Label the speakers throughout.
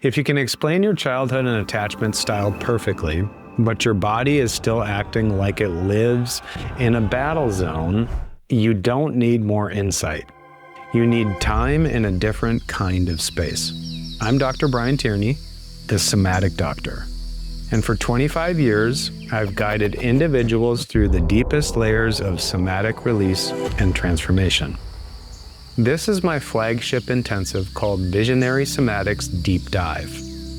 Speaker 1: If you can explain your childhood and attachment style perfectly, but your body is still acting like it lives in a battle zone, you don't need more insight. You need time in a different kind of space. I'm Dr. Brian Tierney, the Somatic Doctor. And for 25 years, I've guided individuals through the deepest layers of somatic release and transformation. This is my flagship intensive called Visionary Somatics Deep Dive.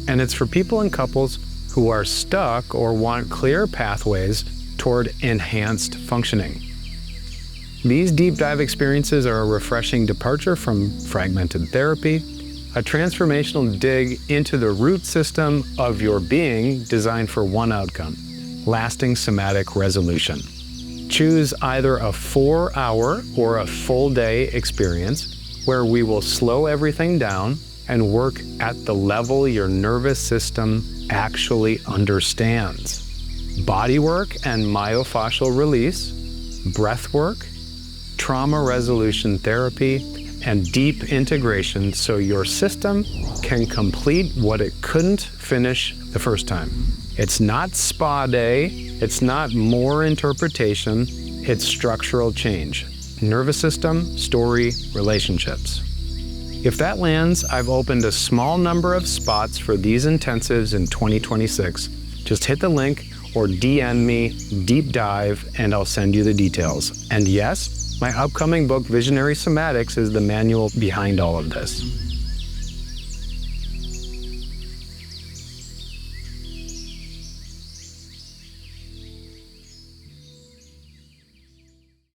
Speaker 1: And it's for people and couples who are stuck or want clear pathways toward enhanced functioning. These deep dive experiences are a refreshing departure from fragmented therapy, a transformational dig into the root system of your being designed for one outcome: lasting somatic resolution. Choose either a 4-hour or a full day experience where we will slow everything down and work at the level your nervous system actually understands. Body work and myofascial release, breath work, trauma resolution therapy, and deep integration so your system can complete what it couldn't finish the first time. It's not spa day, it's not more interpretation, it's structural change. Nervous system, story, relationships. If that lands, I've opened a small number of spots for these intensives in 2026. Just hit the link or DM me, deep dive, and I'll send you the details. And yes, my upcoming book, Visionary Somatics, is the manual behind all of this.